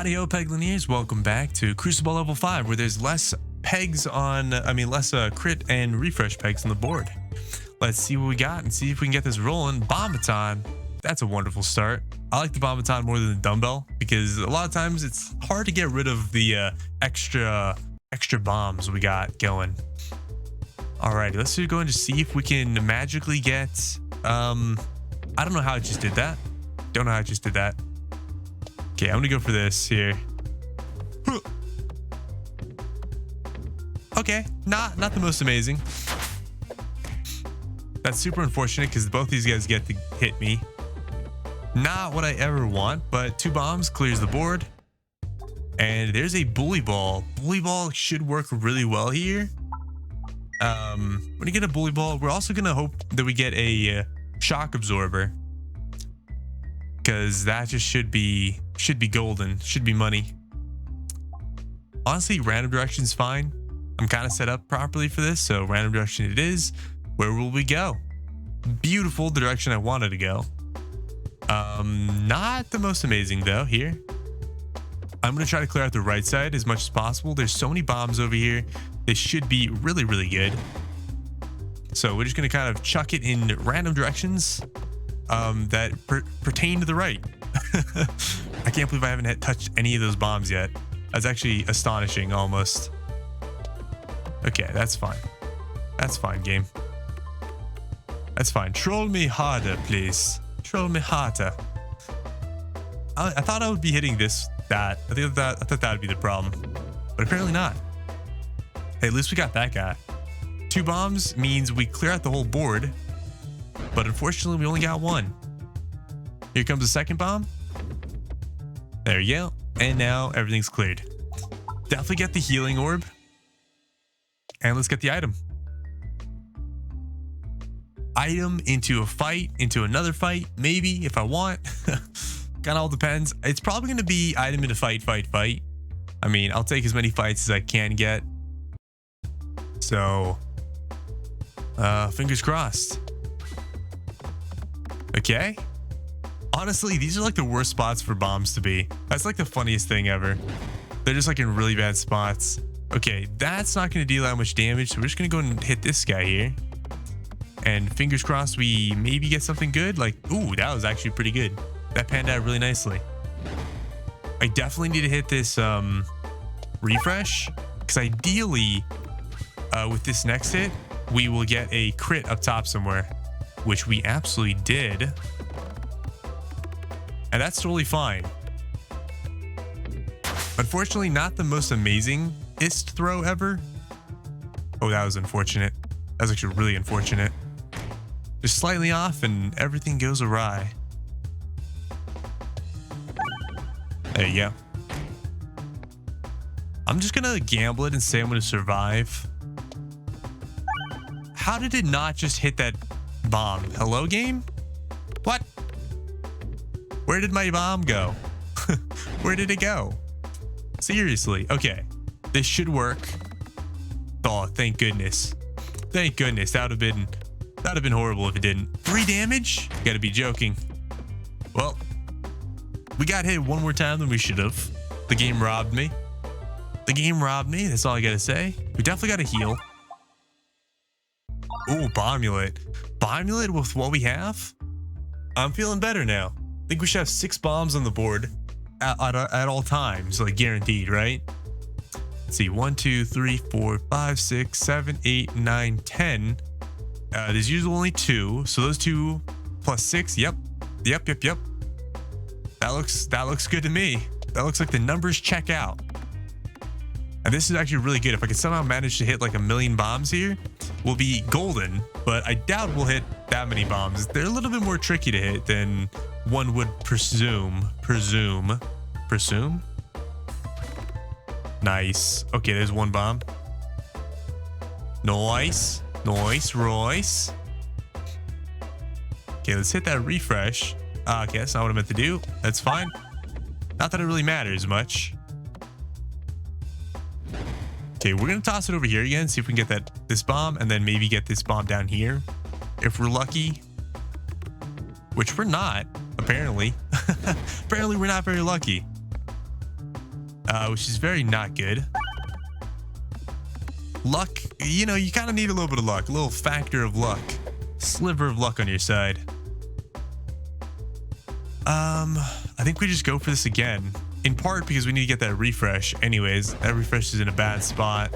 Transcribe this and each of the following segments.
Howdy-ho, Peglineers. Welcome back to Cruciball level 5, where there's less pegs on, less crit and refresh pegs on the board. Let's see what we got and see if we can get this rolling. Bombaton. That's a wonderful start. I like the Bombaton more than the dumbbell because a lot of times it's hard to get rid of the extra bombs we got going. Alrighty, let's go and just see if we can magically get, I don't know how I just did that. Don't know how I just did that. Okay, I'm gonna go for this here. Okay, not the most amazing. That's super unfortunate because both these guys get to hit me. Not what I ever want, but 2 bombs clears the board. And there's a bully ball. Bully ball should work really well here. When you get a bully ball, we're also gonna hope that we get a shock absorber, because that just should be golden, should be money. Honestly, random direction's fine. I'm kind of set up properly for this, so random direction it is. Where will we go? Beautiful, the direction I wanted to go. Not the most amazing though here. I'm gonna try to clear out the right side as much as possible. There's so many bombs over here. This should be really, really good. So we're just gonna kind of chuck it in random directions that pertain to the right. I can't believe I haven't touched any of those bombs yet. That's actually astonishing almost. Okay, that's fine. That's fine, game. That's fine. Troll me harder, please. Troll me harder. I thought I would be hitting that. I thought that would be the problem, but apparently not. Hey, at least we got that guy. 2 bombs means we clear out the whole board, but unfortunately we only got 1. Here comes the second bomb. There you go. And now everything's cleared. Definitely get the healing orb. And let's get the item. Item into a fight, into another fight, maybe if I want. Kind of all depends. It's probably going to be item into fight. I mean, I'll take as many fights as I can get. So, fingers crossed. Okay. Honestly, these are like the worst spots for bombs to be. That's like the funniest thing ever. They're just like in really bad spots. Okay, that's not going to deal that much damage, so we're just going to go and hit this guy here. And fingers crossed we maybe get something good. Like, ooh, that was actually pretty good. That panned out really nicely. I definitely need to hit this refresh, because ideally with this next hit, we will get a crit up top somewhere, which we absolutely did. And that's totally fine. Unfortunately, not the most amazing-ist throw ever. Oh, that was unfortunate. That was actually really unfortunate. Just slightly off and everything goes awry. There you go. I'm just gonna gamble it and say I'm gonna survive. How did it not just hit that bomb? Hello, game? What? Where did my bomb go? Where did it go? Seriously. Okay. This should work. Oh, thank goodness. Thank goodness. That'd have been horrible if it didn't. 3 damage? You gotta be joking. Well, we got hit one more time than we should have. The game robbed me. The game robbed me. That's all I gotta say. We definitely gotta heal. Ooh, Bomulet. Bomulet with what we have? I'm feeling better now. I think we should have 6 bombs on the board at all times, like guaranteed, right? Let's see, 1, 2, 3, 4, 5, 6, 7, 8, 9, 10. There's usually only 2, so those 2 plus 6. Yep. That looks good to me. That looks like the numbers check out. And this is actually really good. If I could somehow manage to hit like 1,000,000 bombs here, we'll be golden. But I doubt we'll hit that many bombs. They're a little bit more tricky to hit than one would presume. Presume. Nice. Okay, there's 1 bomb. Nice, Royce. Okay, let's hit that refresh. Okay, that's not what I meant to do. That's fine. Not that it really matters much. Okay, we're gonna toss it over here again, see if we can get this bomb, and then maybe get this bomb down here if we're lucky, which we're not, apparently. Apparently we're not very lucky. which is very not good. Luck, you know, you kind of need a little bit of luck, a little factor of luck, sliver of luck on your side. I think we just go for this again, in part because we need to get that refresh. Anyways, that refresh is in a bad spot,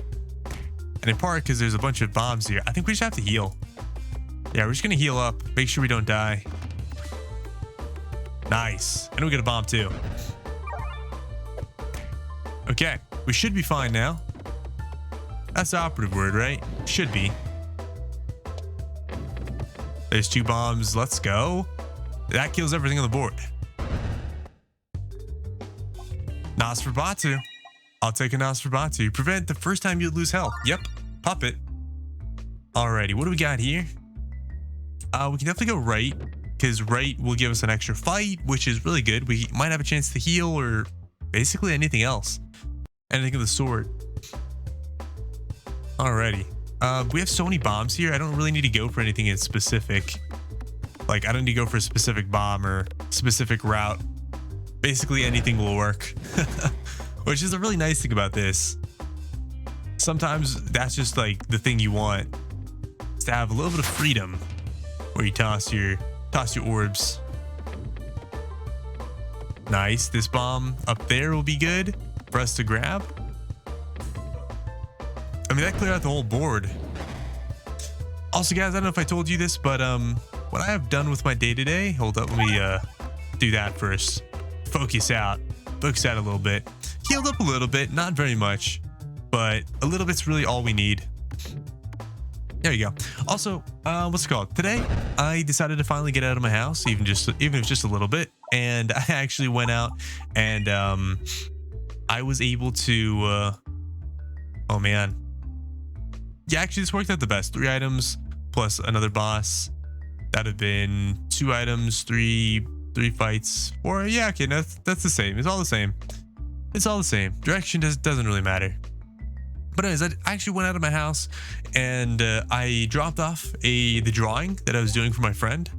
and in part because there's a bunch of bombs here. I think we just have to heal. Yeah, we're just gonna heal up, make sure we don't die. Nice, and we get a bomb too. Okay, we should be fine now. That's the operative word, right? Should be. There's 2 bombs. Let's go. That kills everything on the board. Nosferatu. I'll take a Nosferatu. Prevent the first time you lose health. Yep. Puppet. Alrighty. What do we got here? We can definitely go right, because right will give us an extra fight, which is really good. We might have a chance to heal or basically anything else. Anything with the sword. Alrighty. We have so many bombs here. I don't really need to go for anything in specific. Like, I don't need to go for a specific bomb or specific route. Basically, anything will work. Which is a really nice thing about this. Sometimes that's just like the thing you want. Is to have a little bit of freedom where you toss your orbs. Nice. This bomb up there will be good for us to grab. I mean, that cleared out the whole board. Also, guys, I don't know if I told you this, but what I have done with my day-to-day, hold up, let me do that first. Focus out a little bit. Healed up a little bit, not very much, but a little bit's really all we need. There you go. Also, what's it called? Today, I decided to finally get out of my house, even if it's just a little bit, and I actually went out and I was able to. Oh man. Yeah, actually, this worked out the best. 3 items plus another boss. That'd have been 2 items, 3 fights. Or yeah, okay, that's the same. It's all the same. It's all the same. Direction doesn't really matter. But anyways, I actually went out of my house and I dropped off the drawing that I was doing for my friend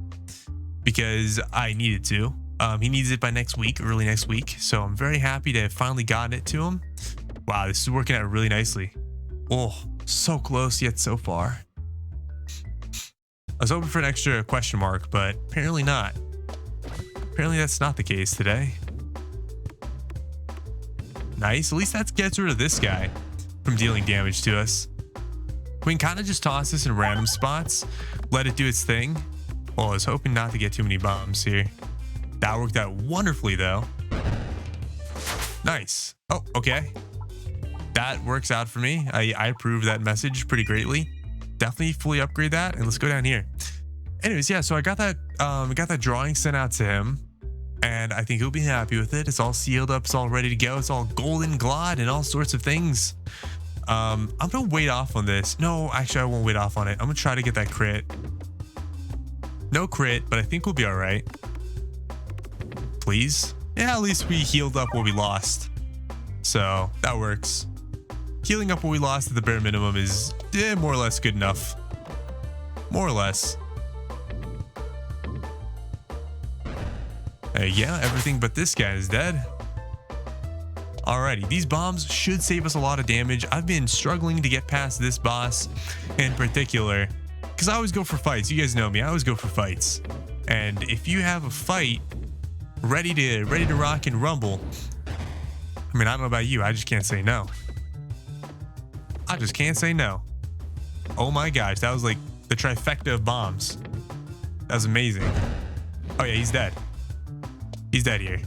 because I needed to. He needs it by next week, early next week. So I'm very happy to have finally gotten it to him. Wow, this is working out really nicely. Oh, so close yet so far. I was hoping for an extra question mark, but apparently not. Apparently that's not the case today. Nice. At least that gets rid of this guy from dealing damage to us. We can kind of just toss this in random spots, let it do its thing. Well, I was hoping not to get too many bombs here. That worked out wonderfully, though. Nice. Oh, okay. That works out for me. I approve that message pretty greatly. Definitely fully upgrade that, and let's go down here. Anyways, yeah, so I got that drawing sent out to him, and I think he'll be happy with it. It's all sealed up, it's all ready to go, it's all golden glad and all sorts of things. I'm gonna wait off on this. No, actually I won't wait off on it. I'm gonna try to get that crit. No crit, but I think we'll be all right. Please. Yeah, at least we healed up what we lost, so that works. Healing up what we lost at the bare minimum is more or less good enough. More or less. Yeah, everything but this guy is dead. Alrighty, these bombs should save us a lot of damage. I've been struggling to get past this boss in particular because I always go for fights. You guys know me, I always go for fights. And if you have a fight ready to rock and rumble, I mean, I don't know about you, I just can't say no. I just can't say no. Oh my gosh, that was like the trifecta of bombs. That was amazing. Oh yeah, he's dead. He's dead here.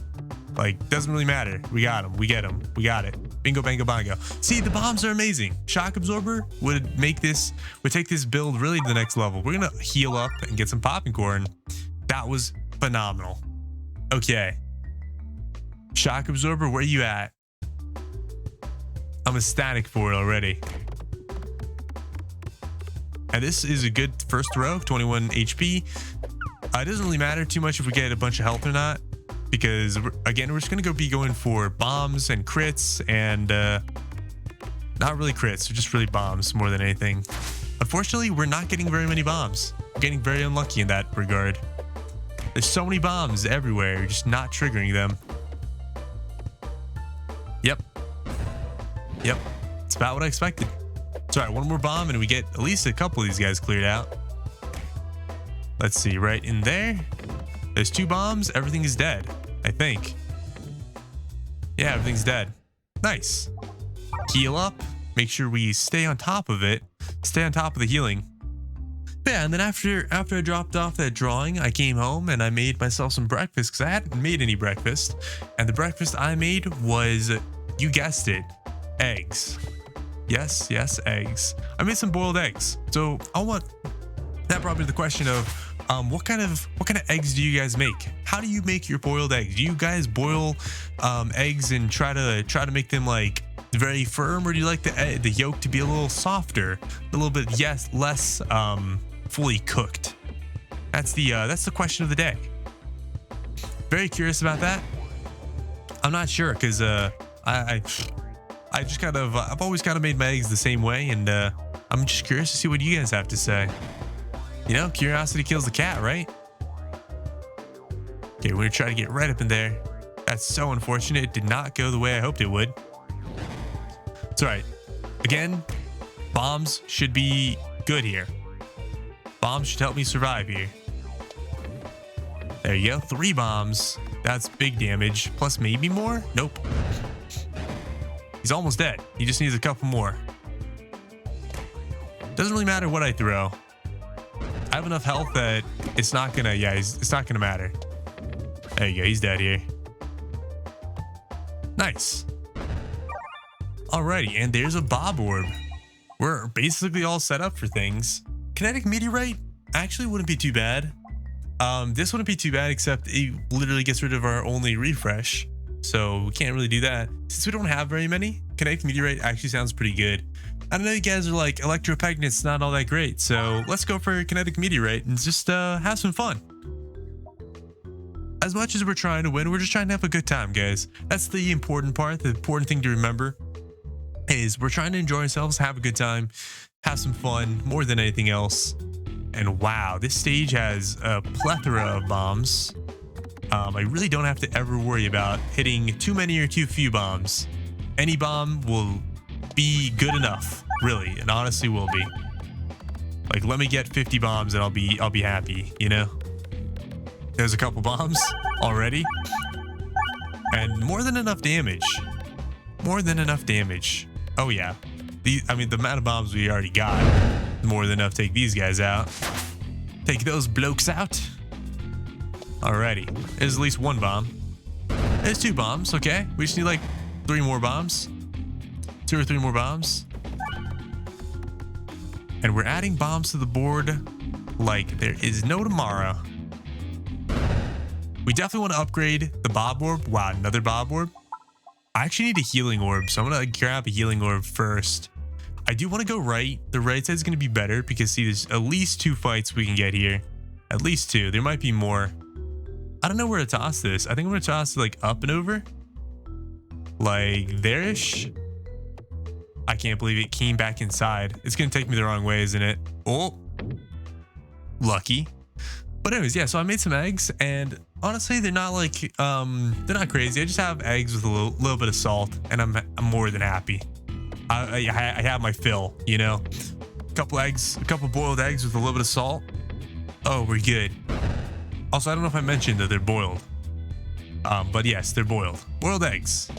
Like, doesn't really matter. We got him. We get him. We got it. Bingo, bango, bongo. See, the bombs are amazing. Shock absorber would take this build really to the next level. We're gonna heal up and get some popping corn. That was phenomenal. Okay. Shock absorber, where you at? I'm ecstatic for it already. And this is a good first throw, 21 HP. It doesn't really matter too much if we get a bunch of health or not, because again, we're just gonna be going for bombs and crits, and not really crits, just really bombs more than anything. Unfortunately, we're not getting very many bombs. We're getting very unlucky in that regard. There's so many bombs everywhere, you're just not triggering them. Yep, Yep, it's about what I expected. So, all right, one more bomb and we get at least a couple of these guys cleared out. Let's see, right in there. There's 2 bombs. Everything is dead, I think. Yeah, everything's dead. Nice. Heal up. Make sure we stay on top of it. Stay on top of the healing. Yeah, and then after I dropped off that drawing, I came home and I made myself some breakfast because I hadn't made any breakfast. And the breakfast I made was, you guessed it, eggs. Yes, eggs. I made some boiled eggs. So that brought me to the question of what kind of eggs do you guys make? How do you make your boiled eggs? Do you guys boil eggs and try to make them like very firm, or do you like the yolk to be a little softer, a little bit less fully cooked? That's the question of the day. Very curious about that. I'm not sure because I just I've always kind of made my eggs the same way, and I'm just curious to see what you guys have to say. You know, curiosity kills the cat, right? Okay, we're gonna try to get right up in there. That's so unfortunate. It did not go the way I hoped it would. It's all right. Again, bombs should be good here. Bombs should help me survive here. There you go. 3 bombs. That's big damage. Plus maybe more? Nope. He's almost dead. He just needs a couple more. Doesn't really matter what I throw. I have enough health that it's not gonna, it's not gonna matter. There you go. He's dead here. Nice. Alrighty, and there's a bob orb. We're basically all set up for things. Kinetic meteorite actually wouldn't be too bad. This wouldn't be too bad, except it literally gets rid of our only refresh. So we can't really do that. Since we don't have very many, kinetic meteorite actually sounds pretty good. I know you guys are like, electropegnet's not all that great. So let's go for kinetic meteorite and just have some fun. As much as we're trying to win, we're just trying to have a good time, guys. That's the important part. The important thing to remember is we're trying to enjoy ourselves, have a good time, have some fun more than anything else. And wow, this stage has a plethora of bombs. I really don't have to ever worry about hitting too many or too few bombs. Any bomb will be good enough, really, and honestly will be. Like, let me get 50 bombs and I'll be happy, you know? There's a couple bombs already. And more than enough damage. More than enough damage. Oh yeah. The amount of bombs we already got, more than enough to take these guys out. Take those blokes out. Alrighty. There's at least 1 bomb. There's 2 bombs, okay. We just need like 3 more bombs. 2 or 3 more bombs. And we're adding bombs to the board like there is no tomorrow. We definitely want to upgrade the bob orb. Wow, another bob orb. I actually need a healing orb, so I'm gonna grab a healing orb first. I do want to go right. The right side is gonna be better because see, there's at least 2 fights we can get here. At least 2. There might be more. I don't know where to toss this. I think I'm gonna toss it like up and over. Like there-ish. I can't believe it came back inside. It's gonna take me the wrong way, isn't it? Oh, lucky. But anyways, yeah, so I made some eggs, and honestly, they're not like, they're not crazy. I just have eggs with a little bit of salt, and I'm more than happy. I have my fill, you know? A couple boiled eggs with a little bit of salt. Oh, we're good. Also, I don't know if I mentioned that they're boiled. But yes, they're boiled. Boiled eggs.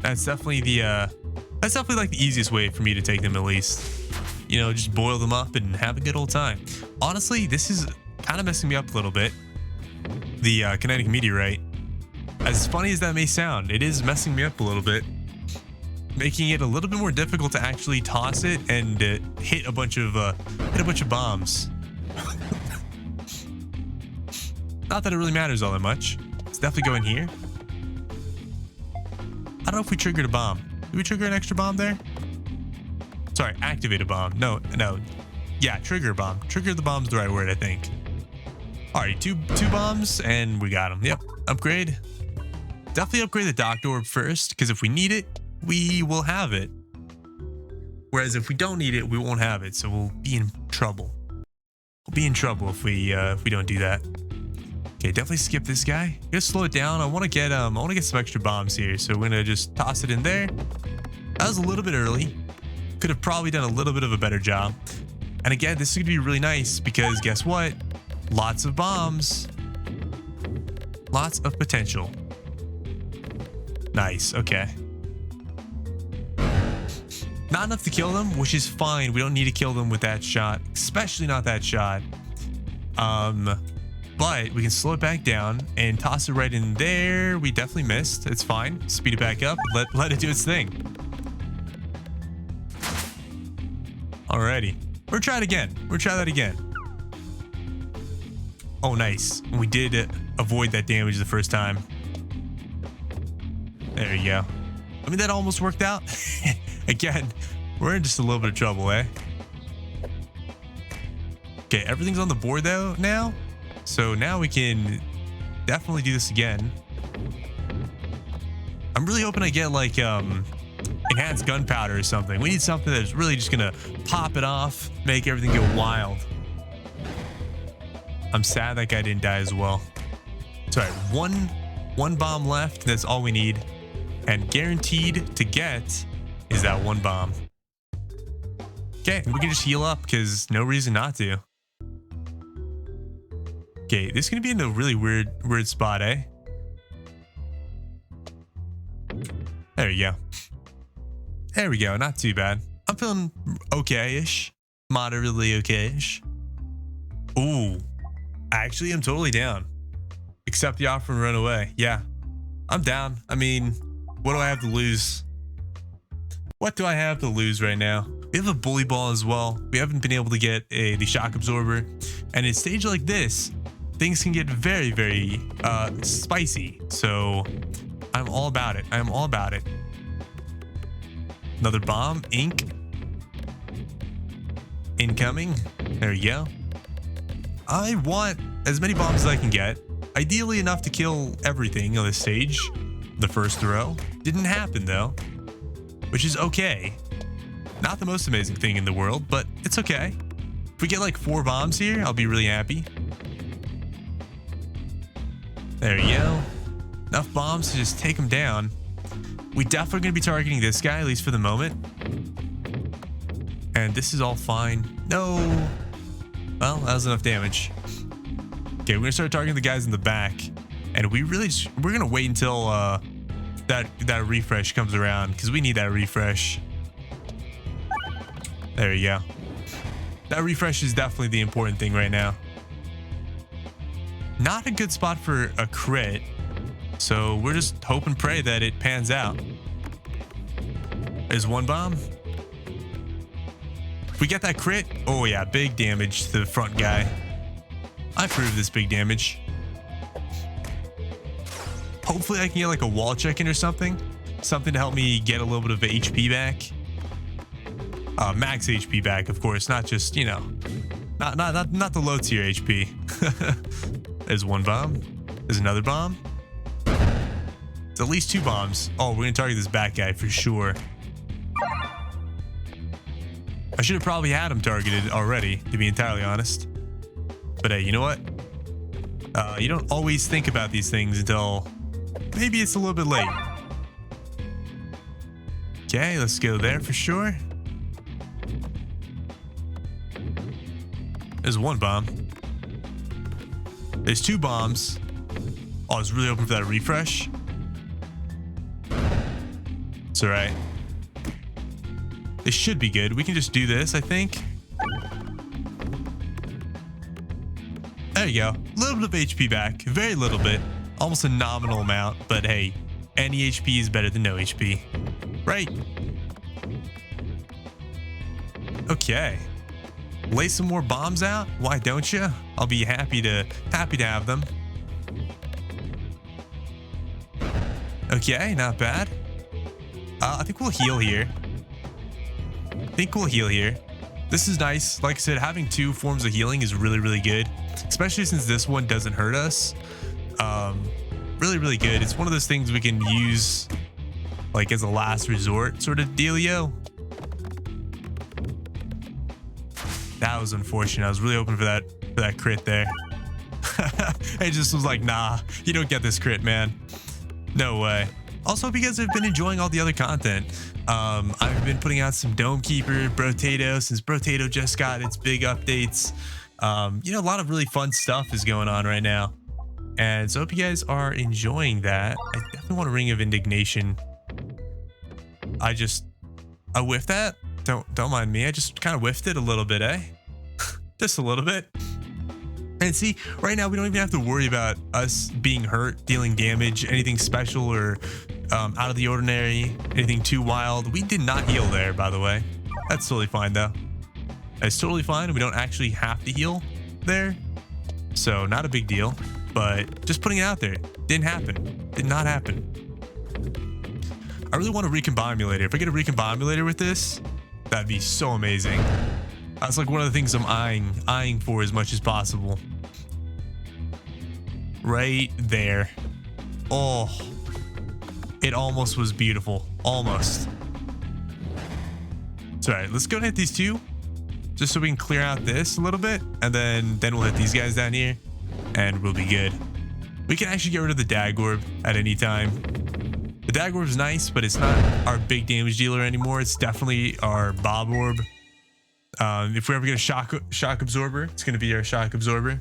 That's definitely like the easiest way for me to take them, at least. You know, just boil them up and have a good old time. Honestly, this is kind of messing me up a little bit. The kinetic meteorite. As funny as that may sound, it is messing me up a little bit, making it a little bit more difficult to actually toss it and hit a bunch of bombs. Not that it really matters all that much. Let's definitely go in here. I don't know if we triggered a bomb. Did we trigger an extra bomb there? Sorry, activate a bomb. No. Yeah, trigger a bomb. Trigger the bomb's the right word, I think. Alright, two bombs, and we got them. Yep, upgrade. Definitely upgrade the doctor orb first, because if we need it, we will have it. Whereas if we don't need it, we won't have it, so we'll be in trouble. We'll be in trouble if we don't do that. Okay, definitely skip this guy. I'm gonna slow it down. I want to get some extra bombs here, so we're gonna just toss it in there. That was a little bit early. Could have probably done a little bit of a better job. And again, this is going to be really nice because guess what? Lots of bombs. Lots of potential. Nice. Okay. Not enough to kill them, which is fine. We don't need to kill them with that shot, especially not that shot. But we can slow it back down and toss it right in there. We definitely missed. It's fine. Speed it back up. Let it do its thing. Alrighty. We'll try it again. We'll try that again. Oh, nice. We did avoid that damage the first time. There you go. I mean, that almost worked out. Again, we're in just a little bit of trouble, eh? Okay, everything's on the board though now. So now we can definitely do this again. I'm really hoping I get like enhanced gunpowder or something. We need something that's really just gonna pop it off, make everything go wild. I'm sad that guy didn't die as well. Sorry, one bomb left. That's all we need. And guaranteed to get is that one bomb. Okay, we can just heal up because no reason not to. Okay, this is gonna be in a really weird spot, eh? There you go. There we go, not too bad. I'm feeling okay-ish. Moderately okay-ish. Ooh. Actually, I'm totally down. Accept the offer and run away. Yeah, I'm down. I mean, what do I have to lose? What do I have to lose right now? We have a bully ball as well. We haven't been able to get the shock absorber. And in a stage like this, things can get very, very spicy. So I'm all about it. I'm all about it. Another bomb. Ink. Incoming. There you go. I want as many bombs as I can get. Ideally enough to kill everything on this stage. The first throw. Didn't happen though. Which is okay. Not the most amazing thing in the world, but it's okay. If we get like 4 bombs here, I'll be really happy. There you go. Enough bombs to just take him down. We definitely going to be targeting this guy, at least for the moment. And this is all fine. No. Well, that was enough damage. Okay, we're going to start targeting the guys in the back. And we're going to wait until that refresh comes around because we need that refresh. There you go. That refresh is definitely the important thing right now. Not a good spot for a crit. So we're just hope and pray that it pans out. There's one bomb. If we get that crit, oh yeah, big damage to the front guy. I approve this big damage. Hopefully I can get like a wall check-in or something. Something to help me get a little bit of HP back. Max HP back, of course, not just, you know, not the low tier HP. There's one bomb. There's another bomb. It's at least 2 bombs. Oh, we're gonna target this back guy for sure. I should have probably had him targeted already, to be entirely honest. But hey, you know what? You don't always think about these things until maybe it's a little bit late. Okay, let's go there for sure. There's one bomb. There's 2 bombs. Oh, I was really hoping for that refresh. It's all right. This should be good. We can just do this, I think. There you go. A little bit of HP back. Very little bit. Almost a nominal amount. But hey, any HP is better than no HP. Right? Okay. Lay some more bombs out. Why don't you? I'll be happy to have them. Okay, not bad. I think we'll heal here. This is nice. Like I said, having 2 forms of healing is really, really good. Especially since this one doesn't hurt us. Really, really good. It's one of those things we can use like as a last resort sort of dealio. That was unfortunate. I was really hoping for that crit there. It just was like, nah, you don't get this crit, man. No way. Also, hope you guys have been enjoying all the other content. I've been putting out some Dome Keeper, Brotato, since Brotato just got its big updates. You know, a lot of really fun stuff is going on right now. And so I hope you guys are enjoying that. I definitely want a Ring of Indignation. I whiffed that. Don't mind me. I just kind of whiffed it a little bit, eh? Just a little bit. And see, right now we don't even have to worry about us being hurt, dealing damage, anything special or out of the ordinary, anything too wild. We did not heal there, by the way. That's totally fine, though. It's totally fine. We don't actually have to heal there. So not a big deal, but just putting it out there. Didn't happen. Did not happen. I really want a recombobulator. If I get a recombobulator with this, that'd be so amazing. That's like one of the things I'm eyeing for as much as possible. Right there. Oh, it almost was beautiful. Almost. So, all right, let's go and hit these two, just so we can clear out this a little bit, and then we'll hit these guys down here, and we'll be good. We can actually get rid of the Dag Orb at any time. The Dag Orb is nice, but it's not our big damage dealer anymore. It's definitely our Bob Orb. If we ever get a shock absorber, it's going to be our shock absorber.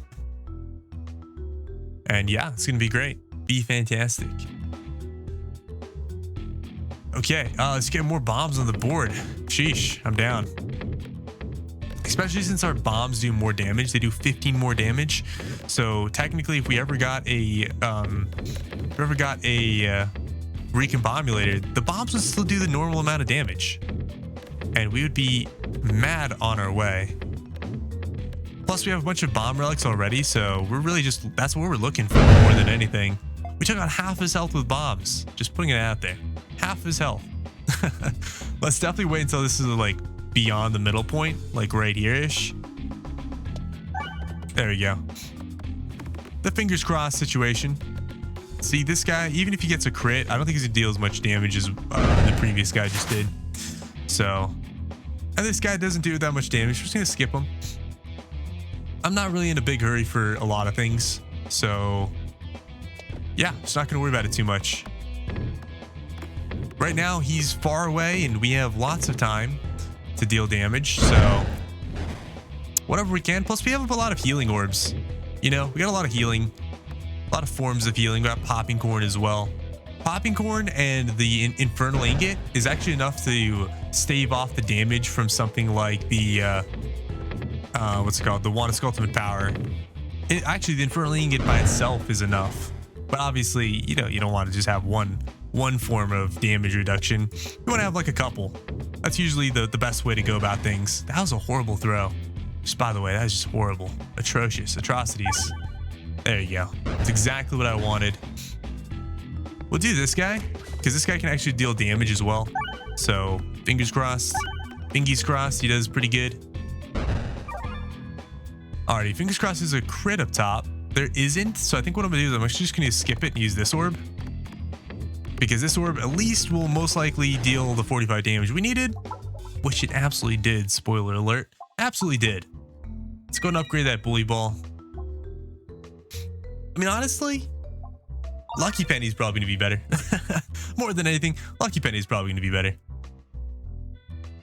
And yeah, it's going to be great. Be fantastic. Okay, let's get more bombs on the board. Sheesh, I'm down. Especially since our bombs do more damage. They do 15 more damage. So technically, if we ever got a recombobulator, the bombs would still do the normal amount of damage. And we would be mad on our way. Plus, we have a bunch of bomb relics already, so we're really that's what we're looking for more than anything. We took out half his health with bombs. Just putting it out there. Half his health. Let's definitely wait until this is like beyond the middle point, like right here-ish. There we go. The fingers crossed situation. See, this guy, even if he gets a crit, I don't think he's gonna deal as much damage as the previous guy just did. So, and this guy doesn't do that much damage. We're just gonna skip him. I'm not really in a big hurry for a lot of things, so yeah, just not gonna worry about it too much. Right now, he's far away, and we have lots of time to deal damage, so whatever we can. Plus, we have a lot of healing orbs. You know, we got a lot of healing, a lot of forms of healing. We got popping corn as well. Popping corn and the infernal ingot is actually enough to stave off the damage from something like the what's it called, the Wand of Ultimate Power. Actually, the infernal ingot by itself is enough, but obviously, you know, you don't want to just have one form of damage reduction. You want to have like a couple. That's usually the best way to go about things. That was a horrible throw. Just by the way, that was just horrible. Atrocious. Atrocities. There you go. That's exactly what I wanted. We'll do this guy, because this guy can actually deal damage as well. So, fingers crossed. Fingies crossed. He does pretty good. Alrighty, fingers crossed there's a crit up top. There isn't, so I think what I'm going to do is I'm actually just going to skip it and use this orb. Because this orb at least will most likely deal the 45 damage we needed, which it absolutely did. Spoiler alert. Absolutely did. Let's go and upgrade that bully ball. I mean, honestly, Lucky Penny's probably going to be better. More than anything, Lucky Penny's probably going to be better.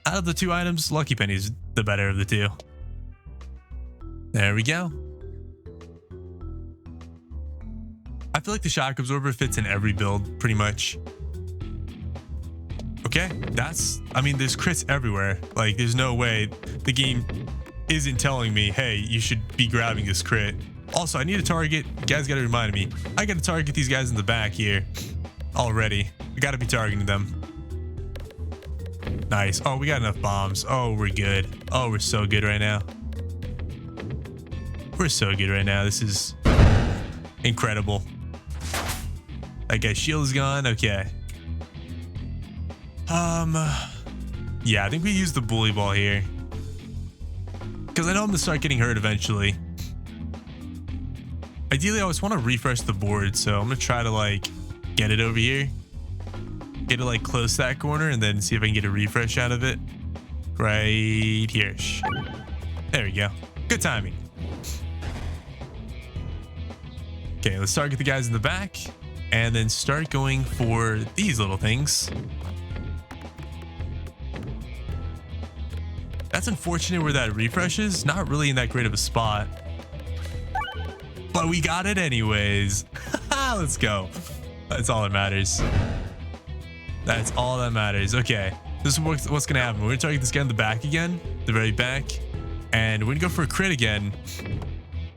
Out of the two items, Lucky Penny's the better of the two. There we go. I feel like the shock absorber fits in every build pretty much. Okay, I mean, there's crits everywhere. Like, there's no way the game isn't telling me, hey, you should be grabbing this crit. Also, I need a target. You guys got to remind me. I got to target these guys in the back here already. We got to be targeting them. Nice. Oh, we got enough bombs. Oh, we're good. Oh, we're so good right now. We're so good right now. This is incredible. That guy's shield is gone. Okay. Yeah, I think we use the bully ball here, because I know I'm gonna start getting hurt eventually. Ideally, I always want to refresh the board, so I'm gonna try to like get it over here, get it like close to that corner, and then see if I can get a refresh out of it right here. There we go. Good timing. Okay, let's target the guys in the back. and then start going for these little things. That's unfortunate where that refreshes. Not really in that great of a spot. But we got it anyways. Let's go. That's all that matters. That's all that matters. Okay. This is what's going to happen. We're going to target this guy in the back again. The very back. And we're going to go for a crit again.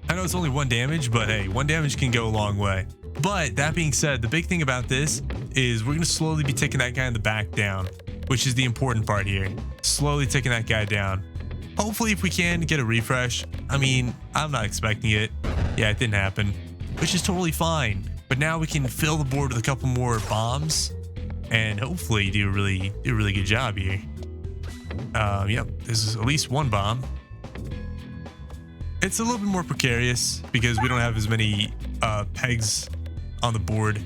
I know it's only 1 damage, but hey, 1 damage can go a long way. But that being said, the big thing about this is we're going to slowly be taking that guy in the back down, which is the important part here. Slowly taking that guy down. Hopefully, if we can get a refresh. I mean, I'm not expecting it. Yeah, it didn't happen, which is totally fine. But now we can fill the board with a couple more bombs and hopefully do a really good job here. Yep, this is at least 1 bomb. It's a little bit more precarious because we don't have as many pegs on the board.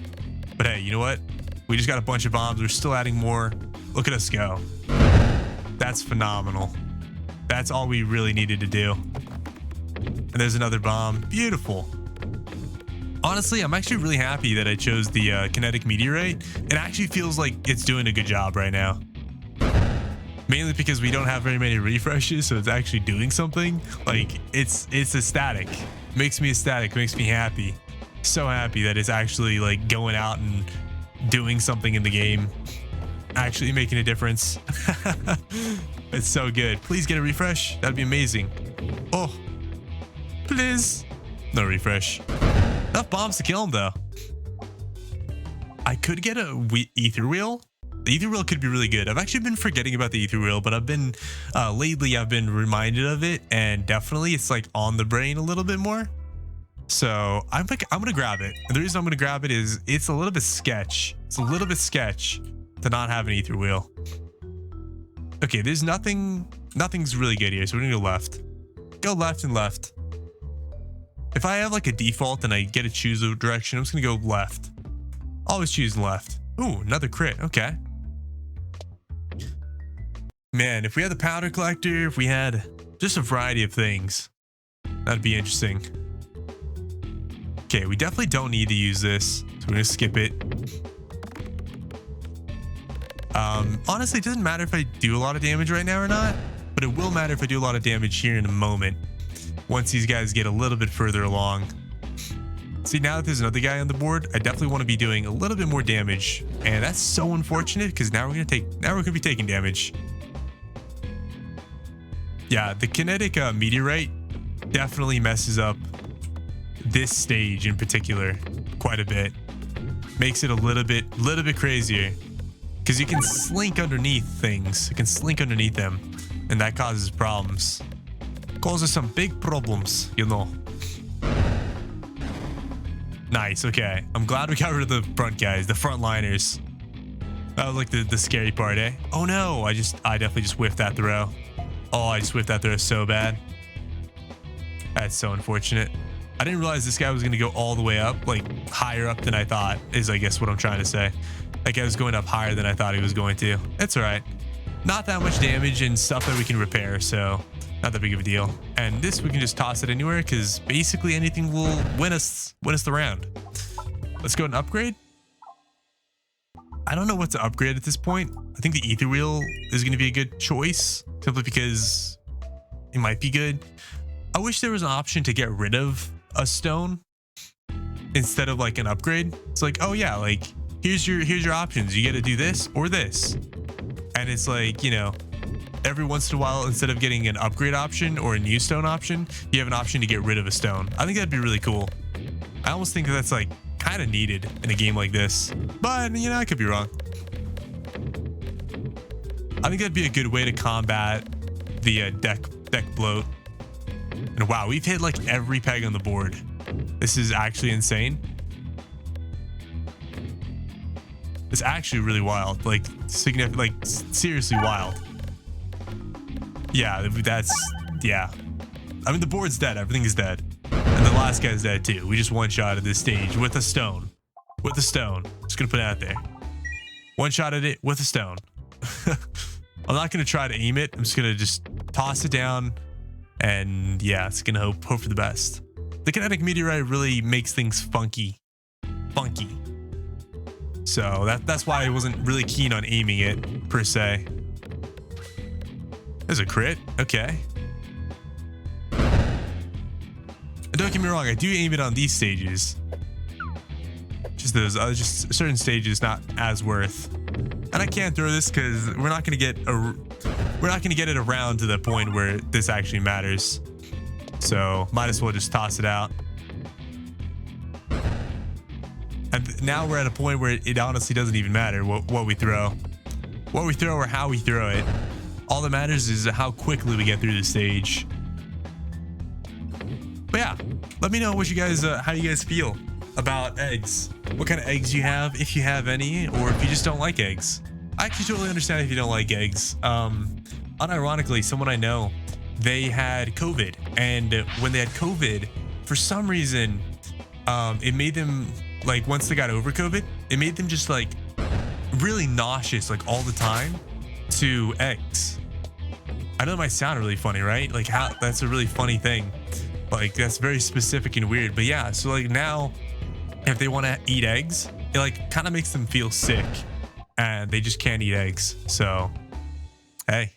But hey, you know what? We just got a bunch of bombs. We're still adding more. Look at us go. That's phenomenal. That's all we really needed to do. And there's another bomb. Beautiful. Honestly, I'm actually really happy that I chose the Kinetic meteorite. It actually feels like it's doing a good job right now. Mainly because we don't have very many refreshes, so it's actually doing something. Like, it's ecstatic. Makes me ecstatic, makes me happy. So happy that it's actually like going out and doing something in the game. Actually making a difference. It's so good. Please get a refresh. That'd be amazing. Oh, please. No refresh. Enough bombs to kill him though. I could get a ether wheel. The ether wheel could be really good. I've actually been forgetting about the ether wheel, but I've been lately I've been reminded of it, and definitely it's like on the brain a little bit more. So I'm gonna grab it. And the reason I'm gonna grab it is it's a little bit sketch. It's a little bit sketch to not have an ether wheel. Okay, there's nothing's really good here, so we're gonna go left. Go left and left. If I have like a default and I get to choose a direction, I'm just gonna go left. Always choose left. Ooh, another crit. Okay. Man, if we had the powder collector, if we had just a variety of things, that'd be interesting. Okay, we definitely don't need to use this, so we're gonna skip it. Honestly, it doesn't matter if I do a lot of damage right now or not, but it will matter if I do a lot of damage here in a moment, once these guys get a little bit further along. See, now that there's another guy on the board, I definitely want to be doing a little bit more damage, and that's so unfortunate because now we're gonna be taking damage. Yeah, the Kinetic meteorite definitely messes up this stage in particular quite a bit. Makes it a little bit crazier because you can slink underneath things. You can slink underneath them, and that causes problems. Causes some big problems, you know. Nice. Okay, I'm glad we got rid of the front guys, the front liners. That was like the scary part, eh? Oh no, I definitely just whiffed that throw. Oh, I just whiffed that throw so bad. That's so unfortunate. I didn't realize this guy was going to go all the way up, like higher up than I thought, is I guess what I'm trying to say. Like I was going up higher than I thought he was going to. It's all right. Not that much damage and stuff that we can repair, so not that big of a deal. And this, we can just toss it anywhere because basically anything will win us the round. Let's go and upgrade. I don't know what to upgrade at this point. I think the ether wheel is going to be a good choice simply because it might be good. I wish there was an option to get rid of a stone instead of like an upgrade. It's like, oh yeah, like here's your options. You get to do this or this. And it's like, you know, every once in a while, instead of getting an upgrade option or a new stone option, you have an option to get rid of a stone. I think that'd be really cool. I almost think that's like kind of needed in a game like this, but you know, I could be wrong. I think that'd be a good way to combat the deck bloat. And wow, we've hit like every peg on the board. This is actually insane. It's actually really wild, like significant, like seriously wild. Yeah, yeah. I mean, the board's dead. Everything is dead. And the last guy's dead too. We just one-shotted this stage with a stone. With a stone. Just gonna put it out there. One-shotted it with a stone. I'm not gonna try to aim it. I'm just gonna just toss it down. And yeah, it's gonna hope for the best. The Kinetic meteorite really makes things funky. So that's why I wasn't really keen on aiming it per se. There's a crit. Okay. Don't get me wrong, I do aim it on these stages. Just those, just certain stages not as worth. And I can't throw this because we're not gonna get it around to the point where this actually matters. So might as well just toss it out. And now we're at a point where it honestly doesn't even matter what we throw. What we throw or how we throw it. All that matters is how quickly we get through the stage. But yeah, let me know what you guys, how you guys feel about eggs. What kind of eggs you have, if you have any, or if you just don't like eggs. I actually totally understand if you don't like eggs. Unironically, someone I know, they had COVID, and when they had COVID, for some reason, it made them, like, once they got over COVID, it made them just like really nauseous, like all the time, to eggs. I know it might sound really funny, right? Like, how that's a really funny thing. Like, that's very specific and weird. But yeah, so like now, if they want to eat eggs, it like kind of makes them feel sick, and they just can't eat eggs. So, hey,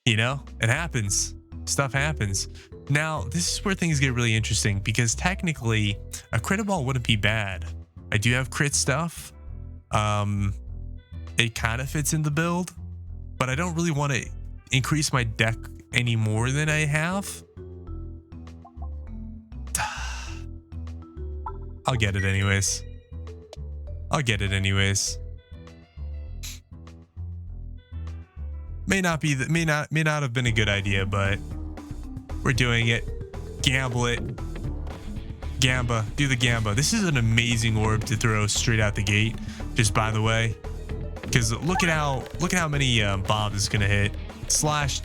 you know, it happens. Stuff happens. Now, this is where things get really interesting, because technically, a Cruciball wouldn't be bad. I do have crit stuff. It kind of fits in the build, but I don't really want to increase my deck any more than I have. I'll get it anyways. I'll get it anyways. May not have been a good idea, but we're doing it. Gamble it. Gamba. Do the Gamba. This is an amazing orb to throw straight out the gate, just by the way. Because look at how many bombs it's gonna hit. Slash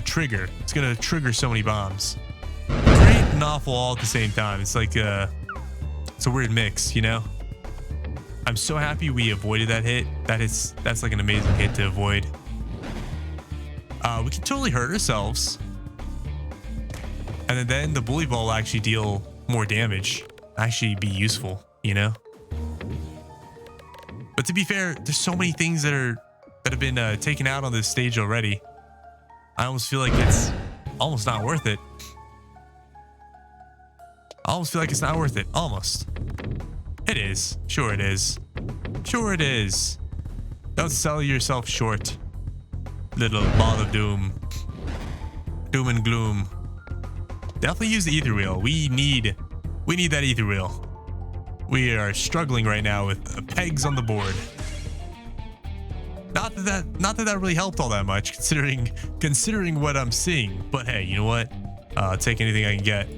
trigger. It's gonna trigger so many bombs. Great and awful all at the same time. It's like it's a weird mix, you know? I'm so happy we avoided that hit. That's like an amazing hit to avoid. We can totally hurt ourselves. And then the bully ball will actually deal more damage. Actually be useful, you know? But to be fair, there's so many things that have been taken out on this stage already. I almost feel like it's almost not worth it. I almost feel like it's not worth it. Almost. It is. Sure it is. Sure it is. Don't sell yourself short. Little ball of doom. Doom and gloom. Definitely use the ether wheel. We need that ether wheel. We are struggling right now with pegs on the board. Not that really helped all that much, considering what I'm seeing. But hey, you know what? Take anything I can get.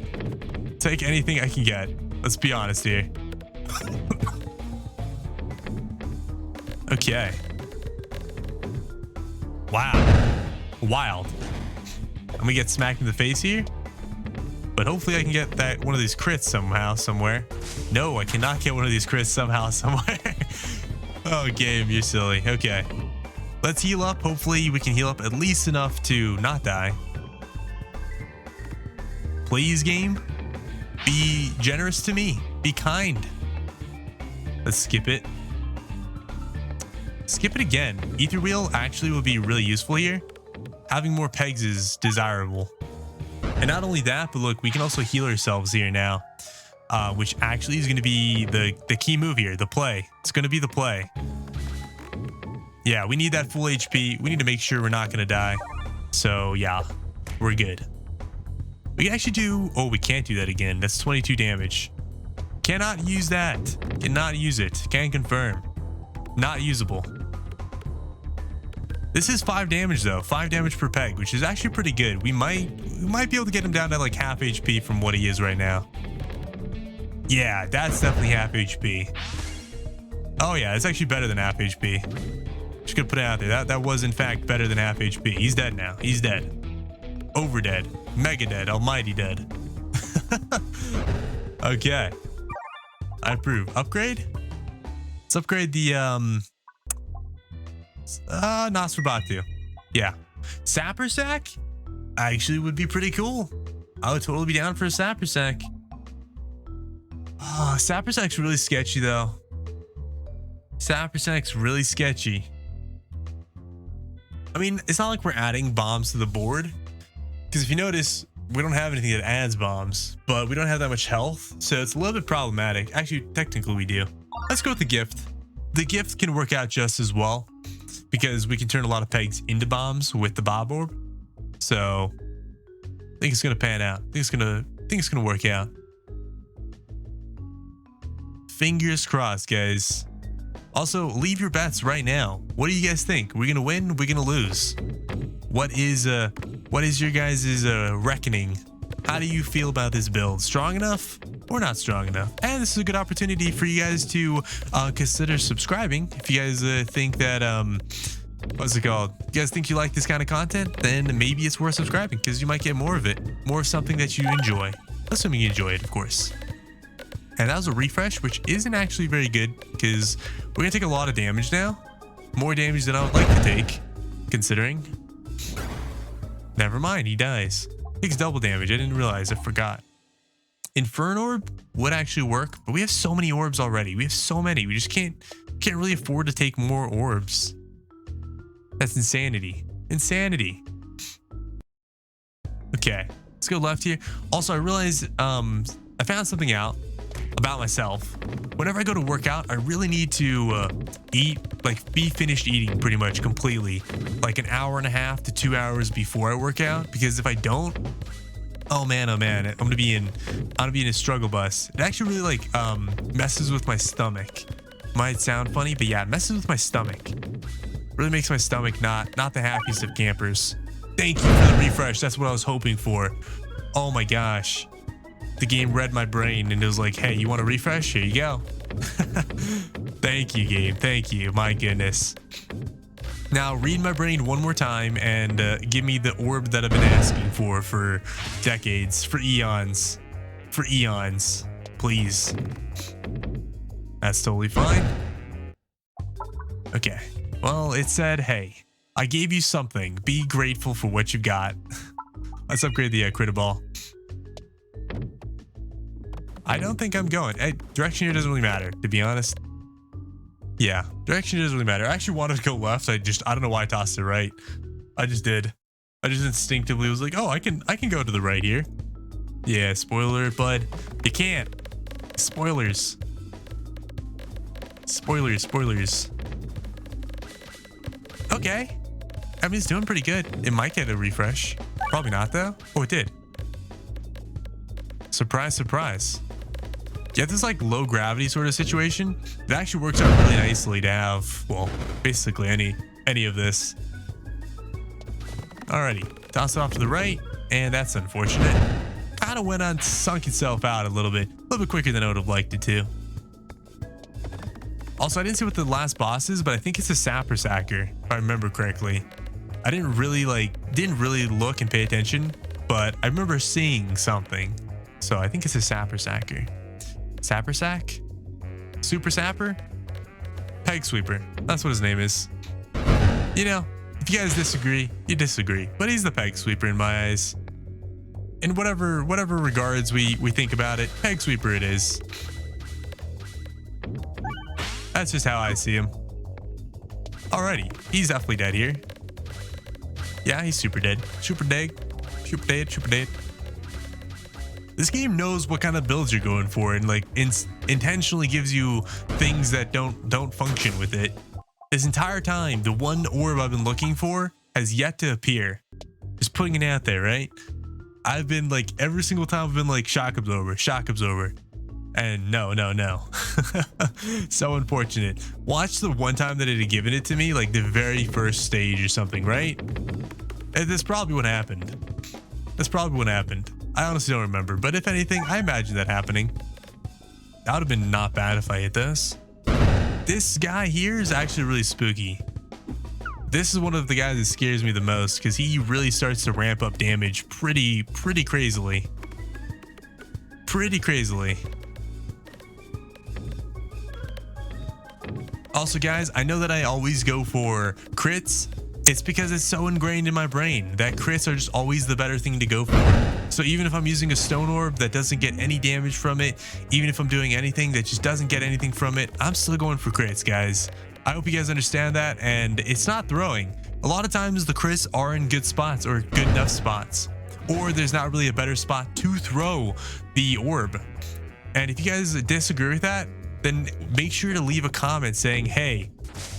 Take anything I can get. Let's be honest here. Okay. Wow. Wild. I'm gonna get smacked in the face here. But hopefully I can get that one of these crits somehow, somewhere. No, I cannot get one of these crits somehow, somewhere. Oh, game, you're silly. Okay. Let's heal up. Hopefully we can heal up at least enough to not die. Please, game. Be generous to me. Be kind. Let's skip it. Skip it again. Ether wheel actually will be really useful here. Having more pegs is desirable. And not only that, but look, we can also heal ourselves here now, which actually is going to be the key move here, the play. It's going to be the play. Yeah, we need that full HP. We need to make sure we're not going to die. So yeah, we're good. We can actually do, oh, we can't do that again. That's 22 damage. Cannot use that. Cannot use it. Can confirm. Not usable. This is 5 damage though, 5 damage per peg, which is actually pretty good. We might be able to get him down to like half HP from what he is right now. Yeah, that's definitely half HP. Oh yeah, it's actually better than half HP. Just gonna put it out there. That was in fact better than half HP. He's dead now. He's dead. Over dead. Mega dead. Almighty dead. Okay. I approve. Upgrade? Let's upgrade the Nosferatu. Yeah. Sapper Sack actually would be pretty cool. I would totally be down for a Sapper Sack. Sapper Sack's really sketchy though. Saprosac's really sketchy. I mean, it's not like we're adding bombs to the board, because if you notice, we don't have anything that adds bombs, but we don't have that much health, so it's a little bit problematic. Actually, technically we do. Let's go with the gift. The gift can work out just as well, because we can turn a lot of pegs into bombs with the bob orb. So I think it's gonna pan out. I think it's gonna work out. Fingers crossed, guys. Also, leave your bets right now. What do you guys think? We're gonna win? We're gonna lose? What is your guys' reckoning? How do you feel about this build? Strong enough or not strong enough? And this is a good opportunity for you guys to consider subscribing. If you guys think that what's it called? You guys think you like this kind of content? Then maybe it's worth subscribing, because you might get more of it, more of something that you enjoy. Assuming you enjoy it, of course. And that was a refresh, which isn't actually very good, because we're gonna take a lot of damage now. More damage than I would like to take, considering. Never mind, he dies. Takes double damage. I didn't realize. I forgot. Inferno Orb would actually work, but we have so many orbs already. We have so many. We just can't really afford to take more orbs. That's insanity. Insanity. Okay, let's go left here. Also, I realized I found something out about myself. Whenever I go to work out, I really need to eat, like be finished eating pretty much completely, like an hour and a half to 2 hours before I work out, because if I don't, oh man, I'm gonna be in a struggle bus. It actually really like messes with my stomach. Might sound funny, but yeah, it messes with my stomach. Really makes my stomach not the happiest of campers. Thank you for the refresh. That's what I was hoping for. Oh my gosh. The game read my brain and it was like, hey, you want a refresh? Here you go. Thank you, game. Thank you. My goodness. Now read my brain one more time and give me the orb that I've been asking for decades, for eons, please. That's totally fine. Okay. Well, it said, hey, I gave you something. Be grateful for what you got. Let's upgrade the Cruciball. I don't think I'm going. Hey, direction here doesn't really matter, to be honest. Yeah, direction doesn't really matter. I actually wanted to go left. I don't know why I tossed it right. I just did. I just instinctively was like, oh, I can go to the right here. Yeah, spoiler, bud. You can't. Spoilers. Spoilers. Okay. I mean, it's doing pretty good. It might get a refresh. Probably not, though. Oh, it did. Surprise, surprise. Yeah, this like low gravity sort of situation, it actually works out really nicely to have, well, basically any of this. Alrighty, toss it off to the right, and that's unfortunate. Kind of went on, sunk itself out a little bit quicker than I would have liked it to. Also, I didn't see what the last boss is, but I think it's a Saprosacker, if I remember correctly. I didn't really look and pay attention, but I remember seeing something. So I think it's a Saprosacker. Saprosack? Super Sapper? Peg Sweeper. That's what his name is. You know, if you guys disagree, you disagree. But he's the Peg Sweeper in my eyes. In whatever regards we think about it, Peg Sweeper it is. That's just how I see him. Alrighty, he's definitely dead here. Yeah, he's super dead. Super dead. This game knows what kind of builds you're going for and like intentionally gives you things that don't function with it. This entire time, the one orb I've been looking for has yet to appear. Just putting it out there, right? I've been like, every single time I've been like, shock absorber. And no. So unfortunate. Watch the one time that it had given it to me, like the very first stage or something, right? And that's probably what happened. I honestly don't remember, but if anything, I imagine that happening. That would have been not bad if I hit this. This guy here is actually really spooky. This is one of the guys that scares me the most because he really starts to ramp up damage pretty crazily. Also, guys, I know that I always go for crits It's because it's so ingrained in my brain that crits are just always the better thing to go for. So even if I'm using a stone orb that doesn't get any damage from it, even if I'm doing anything that just doesn't get anything from it, I'm still going for crits, guys. I hope you guys understand that. And it's not throwing. A lot of times the crits are in good spots or good enough spots, or there's not really a better spot to throw the orb. And if you guys disagree with that, then make sure to leave a comment saying, hey,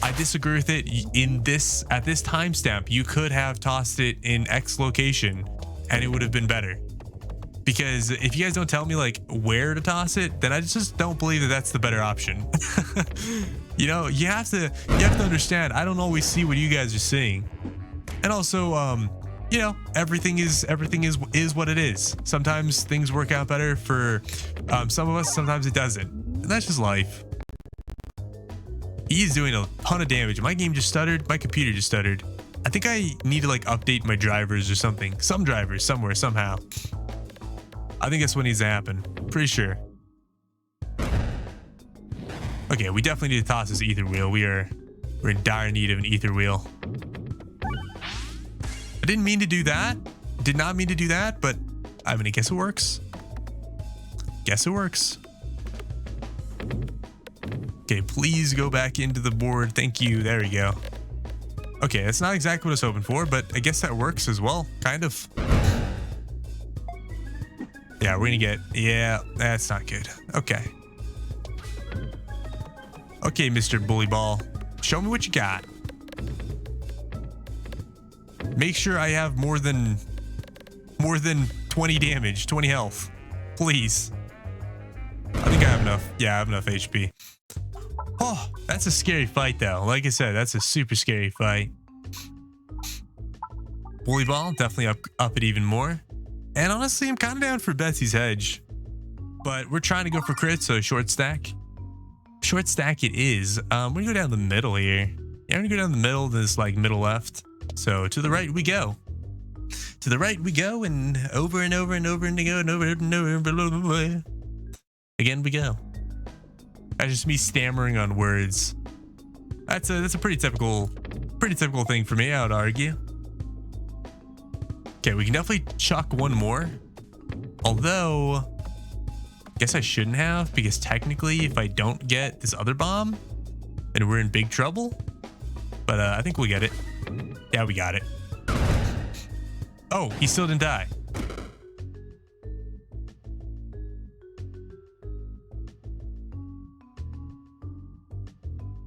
I disagree with it at this timestamp. You could have tossed it in X location and it would have been better. Because if you guys don't tell me like where to toss it, then I just don't believe that that's the better option. You know, you have to understand, I don't always see what you guys are seeing. And also, you know, everything is what it is. Sometimes things work out better for some of us, sometimes it doesn't. And that's just life. He's doing a ton of damage. My game just stuttered. My computer just stuttered. I think I need to like update my drivers or something. Some drivers somewhere, somehow. I think that's what needs to happen. Pretty sure. Okay, we definitely need to toss this ether wheel. We're in dire need of an ether wheel. I didn't mean to do that. Did not mean to do that, but I mean, I guess it works. Guess it works. Okay, please go back into the board. Thank you. There we go. Okay, that's not exactly what I was hoping for, but I guess that works as well. Kind of. Yeah, we're gonna get... Yeah, that's not good. Okay. Okay, Mr. Bully Ball. Show me what you got. Make sure I have more than 20 damage, 20 health. Please. I think I have enough. Yeah, I have enough HP. Oh, that's a scary fight, though. Like I said, that's a super scary fight. Bully Ball, definitely up it even more. And honestly, I'm kind of down for Betsy's Hedge. But we're trying to go for crit, so short stack. Short stack it is. We're going to go down the middle here. Yeah, we're going to go down the middle, this like middle left. So to the right we go. To the right we go, and over and over and over and go, and over and over and over. Again we go. That's just me stammering on words. That's a pretty typical thing for me, I would argue. Okay, we can definitely chuck one more. Although, I guess I shouldn't have, because technically if I don't get this other bomb, then we're in big trouble. But I think we'll get it. Yeah, we got it. Oh, he still didn't die.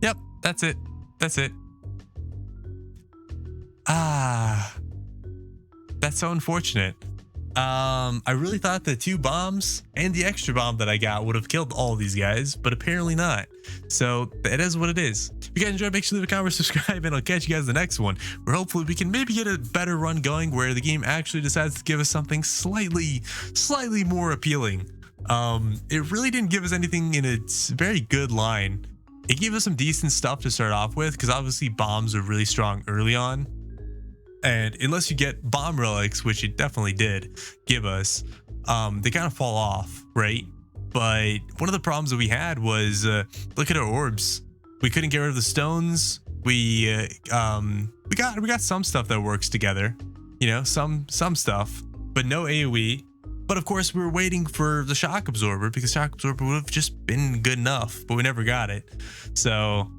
Yep, that's it. That's it. Ah, that's so unfortunate. I really thought the 2 bombs and the extra bomb that I got would have killed all these guys, but apparently not. So it is what it is. If you guys enjoyed, make sure to leave a comment, subscribe, and I'll catch you guys in the next one, where hopefully we can maybe get a better run going, where the game actually decides to give us something slightly more appealing. It really didn't give us anything in its very good line. It gave us some decent stuff to start off with, because obviously bombs are really strong early on. And unless you get bomb relics, which it definitely did give us, they kind of fall off, right? But one of the problems that we had was, look at our orbs. We couldn't get rid of the stones. We got some stuff that works together, you know, some stuff, but no AoE. But of course, we were waiting for the shock absorber, because shock absorber would have just been good enough, but we never got it. So,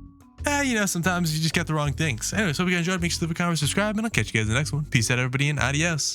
you know, sometimes you just get the wrong things. Anyway, so if you guys enjoyed, make sure to leave a comment, subscribe, and I'll catch you guys in the next one. Peace out, everybody, and adios.